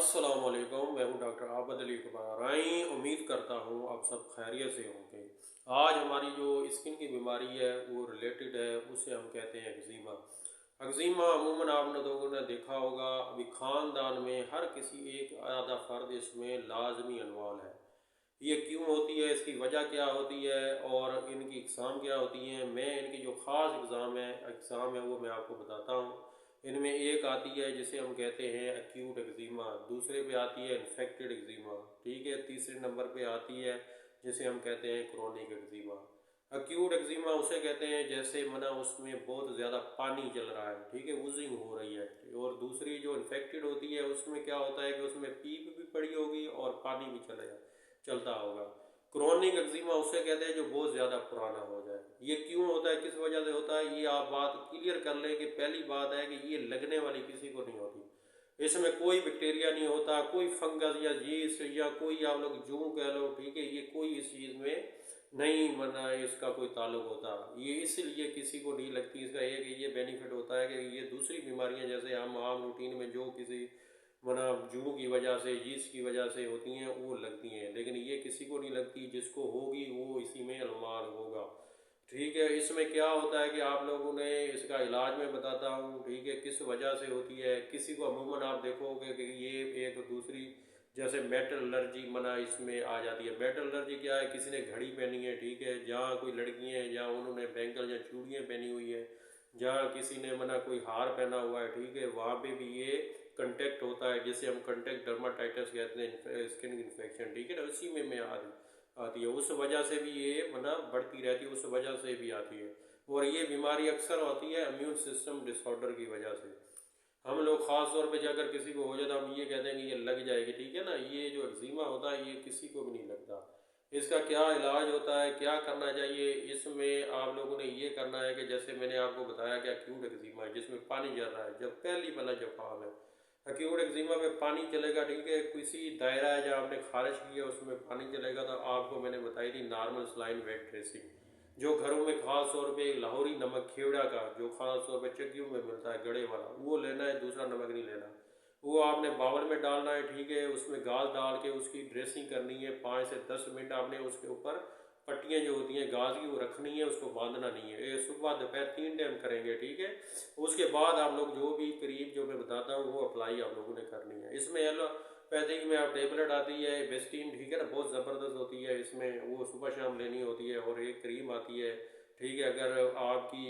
अस्सलाम वालेकुम। मैं हूं डॉक्टर आबद अली कुमाराई। उम्मीद करता हूं आप सब खैरियत से होंगे। आज हमारी जो स्किन की बीमारी है वो रिलेटेड है, उसे हम कहते हैं एक्जिमा। एक्जिमा अमूमन आप लोगों ने देखा होगा, अभी ख़ानदान में हर किसी एक आधा फ़र्द इसमें लाजमी अनवाल है। ये क्यों होती है, इसकी वजह क्या होती है और इनकी इकसाम क्या होती हैं, मैं इनकी जो ख़ास एग्ज़ाम है वो मैं आपको बताता हूँ। इनमें एक आती है जिसे हम कहते हैं एक्यूट एक्जिमा, दूसरे पे आती है इन्फेक्टेड एक्जिमा, ठीक है, तीसरे नंबर पे आती है जिसे हम कहते हैं क्रोनिक एक्जिमा। एक्यूट एक्जिमा उसे कहते हैं जैसे मना उसमें बहुत ज़्यादा पानी चल रहा है, ठीक है, वूजिंग हो रही है। और दूसरी जो इन्फेक्टेड होती है उसमें क्या होता है कि उसमें पीप भी पड़ी होगी और पानी भी चलता होगा। क्रोनिक एक्जिमा उसे कहते हैं जो बहुत ज़्यादा पुराना हो जाए। ये क्यों होता है, किस वजह से होता है, ये आप बात क्लियर कर लें कि पहली बात है कि ये लगने वाली किसी को नहीं होती। इसमें कोई बैक्टीरिया नहीं होता, कोई फंगस या यीस्ट या कोई आप लोग जूं कह लो, ठीक है, ये कोई इस चीज़ में नहीं मना इसका कोई ताल्लुक होता। ये इसलिए किसी को नहीं लगती। इसका एक ये बेनिफिट होता है कि ये दूसरी बीमारियां जैसे हम आम रूटीन में जो किसी मना जू की वजह से, यीस्ट की वजह से होती हैं वो लगती हैं, लेकिन ये किसी को नहीं लगती। जिसको होगी वो इसी में अलमार होगा, ठीक है। इसमें क्या होता है कि आप लोगों ने इसका इलाज में बताता हूँ, ठीक है, किस वजह से होती है। किसी को अमूमन आप देखोगे कि ये एक दूसरी जैसे मेटल एलर्जी मना इसमें आ जाती है। मेटल एलर्जी क्या है, किसी ने घड़ी पहनी है, ठीक है, जहाँ कोई लड़कियाँ हैं जहाँ उन्होंने बैंगल या चूड़ियाँ पहनी हुई है, जहाँ किसी ने मना कोई हार पहना हुआ है, ठीक है, वहाँ पे भी ये कंटेक्ट होता है जिसे हम कंटेक्ट डर्माटाइटिस कहते हैं, स्किन इन्फेक्शन, ठीक है ना, उसी में आती है। उस वजह से भी ये मना बढ़ती रहती है, उस वजह से भी आती है। और ये बीमारी अक्सर होती है इम्यून सिस्टम डिसऑर्डर की वजह से। हम लोग ख़ास तौर पे जाकर किसी को हो जाता हम ये कहते हैं कि ये लग जाएगी, ठीक है ना। ये जो एक्जिमा होता है ये किसी को भी नहीं लगता। इसका क्या इलाज होता है, क्या करना चाहिए, इसमें आप लोगों ने ये करना है कि जैसे मैंने आपको बताया कि एक्यूट एक्जिमा है जिसमें पानी जल रहा है, जब पहली वाला जुकाम है, एक्यूट एक्जिमा में पानी चलेगा, ठीक है, किसी दायरा है जहाँ आपने खारिश किया उसमें पानी चलेगा, तो आपको मैंने बताई थी नॉर्मल सलाइन वेट ड्रेसिंग, जो घरों में खास तौर पे लाहौरी नमक खेवड़ा का जो खास तौर पे चक्कियों में मिलता है गड़े वाला, वो लेना है, दूसरा नमक नहीं लेना। वो आपने बावल में डालना है, ठीक है, उसमें गाज डाल के उसकी ड्रेसिंग करनी है। 5 से 10 मिनट आपने उसके ऊपर पट्टियाँ जो होती हैं गाज की वो रखनी है, उसको बांधना नहीं है। ये सुबह दोपहर 3 टाइम करेंगे, ठीक है। उसके बाद आप लोग जो भी करीब जो मैं बताता हूँ वो अप्लाई आप लोगों ने करनी है। इसमें एलोपैथिक में आप टेबलेट आती है बेस्टीन, ठीक है ना, बहुत ज़बरदस्त होती है, इसमें वो सुबह शाम लेनी होती है। और एक क्रीम आती है, ठीक है, अगर आपकी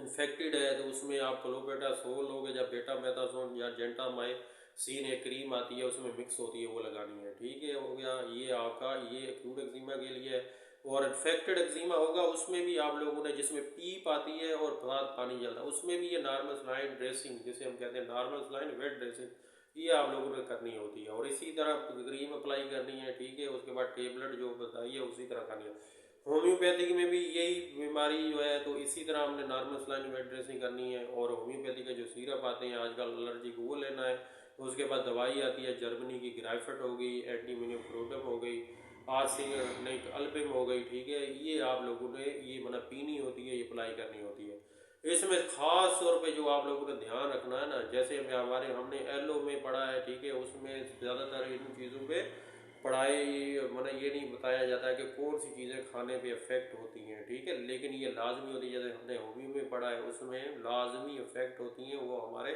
इन्फेक्टेड है तो उसमें आप क्लोबेटासोल लोगे या बेटामेथासोन या जेंटामाइसिन, एक क्रीम आती है उसमें मिक्स होती है, वो लगानी है, ठीक है। हो गया ये आपका, ये एक्यूट एक्जिमा के लिए है। और इन्फेक्टेड एक्जिमा होगा उसमें भी आप लोगों ने, जिसमें पीप आती है और साथ पानी जलता है, उसमें भी ये नॉर्मल सलाइन ड्रेसिंग जिसे हम कहते हैं नॉर्मल सलाइन वेट ड्रेसिंग ये आप लोगों ने करनी होती है। और इसी तरह क्रीम अप्लाई करनी है, ठीक है, उसके बाद टेबलेट जो बताइए उसी तरह करनी है। होम्योपैथिक में भी यही बीमारी जो है तो इसी तरह हमने नॉर्मल सलाइन वेट ड्रेसिंग करनी है। और होम्योपैथिक के जो सिरप आते हैं आजकल एलर्जी को वो लेना है। उसके बाद दवाई आती है जर्मनी की, ग्राइफट हो गई, एंटीमिनियोक्रोटम हो गई, आर्सेनिक अल्बिम हो गई, ठीक है, ये आप लोगों ने ये मतलब पीनी होती है, ये अप्लाई करनी होती है। इसमें खास तौर पे जो आप लोगों ने ध्यान रखना है ना, जैसे हमने एलो में पढ़ा है, ठीक है, उसमें ज़्यादातर इन चीज़ों पे पढ़ाई मतलब ये नहीं बताया जाता है कि कौन सी चीज़ें खाने पे इफेक्ट होती हैं, ठीक है, लेकिन ये लाजमी होती है। जैसे हमने होमियो में पढ़ा है उसमें लाजमी इफेक्ट होती हैं, वो हमारे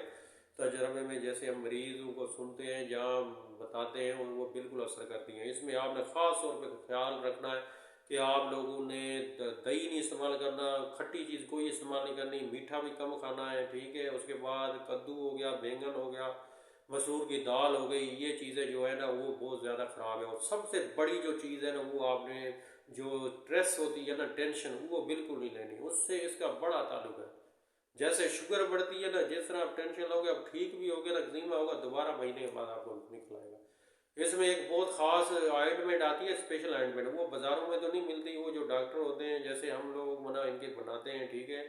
तजर्बे में जैसे हम मरीजों को सुनते हैं जहाँ बताते हैं और वो बिल्कुल असर करती हैं। इसमें आपने ख़ास तौर पर ख्याल रखना है कि आप लोगों ने दही नहीं इस्तेमाल करना, खट्टी चीज़ कोई इस्तेमाल नहीं करनी, मीठा भी कम खाना है, ठीक है। उसके बाद कद्दू हो गया, बैंगन हो गया, मसूर की दाल हो गई, ये चीज़ें जो है ना वो बहुत ज़्यादा ख़राब है। और सबसे बड़ी जो चीज़ है ना वो आपने जो स्ट्रेस होती है ना, टेंशन, वो बिल्कुल नहीं लेनी, उससे इसका बड़ा ताल्लुक है। जैसे शुगर बढ़ती है ना, जिस तरह आप टेंशन लोगे अब ठीक भी होगे ना, एक्जिमा होगा दोबारा महीने के बाद आपको निकल आएगा। इसमें एक बहुत ख़ास ऑइंटमेंट आती है, स्पेशल ऑइंटमेंट, वो बाज़ारों में तो नहीं मिलती, वो जो डॉक्टर होते हैं जैसे हम लोग मना इनके बनाते हैं, ठीक है,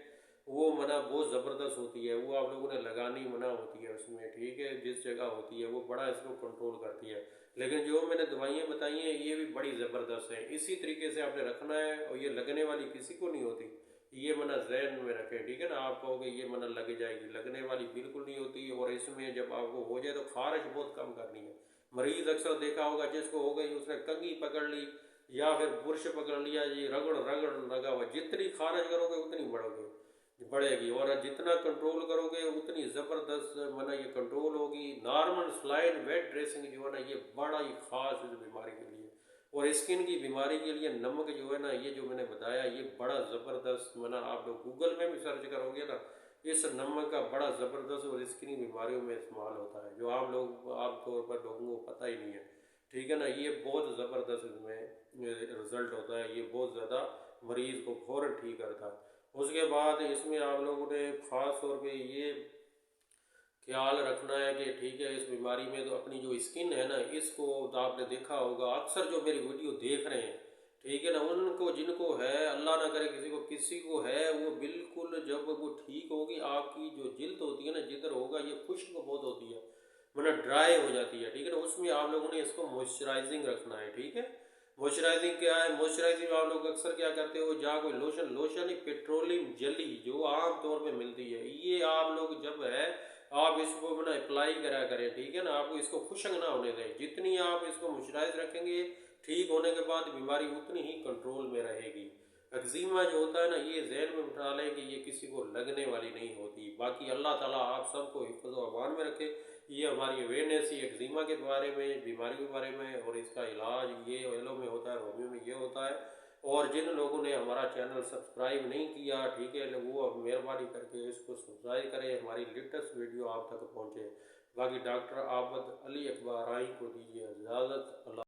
वो मना बहुत ज़बरदस्त होती है, वो आप लोगों ने लगानी मना होती है उसमें, ठीक है, जिस जगह होती है वो बड़ा इसको कंट्रोल करती है। लेकिन जो मैंने दवाइयाँ बताई हैं ये भी बड़ी ज़बरदस्त है, इसी तरीके से आपने रखना है। और ये लगने वाली किसी को नहीं होती, ये मना जहन में रखें, ठीक है ना। आप कहोगे ये मना लग जाएगी, लगने वाली बिल्कुल नहीं होती। और इसमें जब आपको हो जाए तो खारिश बहुत कम करनी है। मरीज अक्सर देखा होगा जिसको हो गई उसने कंघी पकड़ ली या फिर बुरश पकड़ लिया, ये रगड़ रगड़ लगा हुआ, जितनी खारिश करोगे उतनी बढ़ेगी और जितना कंट्रोल करोगे उतनी ज़बरदस्त मना ये कंट्रोल होगी। नॉर्मल स्लाइन वेट ड्रेसिंग जो है ना ये बड़ा ही खास इस बीमारी के लिए, और स्किन की बीमारी के लिए नमक जो है ना ये जो मैंने बताया ये बड़ा ज़बरदस्त मना, आप लोग गूगल में भी सर्च करोगे ना इस नमक का बड़ा ज़बरदस्त और स्किन की बीमारियों में इस्तेमाल होता है, जो आम लोग आमतौर पर लोगों को पता ही नहीं है, ठीक है ना। ये बहुत ज़बरदस्त इसमें रिज़ल्ट होता है, ये बहुत ज़्यादा मरीज़ को फ़ौरन ठीक करता है। उसके बाद इसमें आप लोगों ने ख़ास तौर पे ये ख्याल रखना है कि ठीक है इस बीमारी में तो अपनी जो स्किन है ना इसको तो आपने देखा होगा अक्सर जो मेरी वीडियो देख रहे हैं, ठीक है ना, उनको जिनको है अल्लाह ना करे किसी को है वो बिल्कुल जब वो ठीक होगी आपकी जो जिल्द होती है ना जिधर होगा ये खुश्क बहुत होती है, मतलब ड्राई हो जाती है, ठीक है ना। उसमें आप लोगों ने इसको मॉइस्चराइजिंग रखना है, ठीक है। मॉइस्चराइजिंग क्या है, मॉइस्चराइजिंग आप लोग अक्सर क्या करते हो जहाँ कोई लोशन ही पेट्रोलियम जेली जो आम तौर पे मिलती है ये आप लोग जब है आप इसको ना अप्लाई करा करें, ठीक है ना। आपको इसको खुशक ना होने दें, जितनी आप इसको मॉइस्चराइज रखेंगे ठीक होने के बाद बीमारी उतनी ही कंट्रोल में रहेगी। एक्जिमा जो होता है ना ये जहन में बिठा लें कि ये किसी को लगने वाली नहीं होती। बाकी अल्लाह ताला आप सबको हिफ्ज़ व अमान में रखे। ये हमारी अवेयरनेस ही एक्जिमा के बारे में, बीमारी के बारे में, और इसका इलाज ये एलो में होता है, होम्यो में ये होता है। और जिन लोगों ने हमारा चैनल सब्सक्राइब नहीं किया, ठीक है, वो अब मेहरबानी करके इसको सब्सक्राइब करें, हमारी लेटेस्ट वीडियो आप तक पहुँचे। बाकी डॉक्टर आबद अली अकबराई को दीजिए इजाज़त।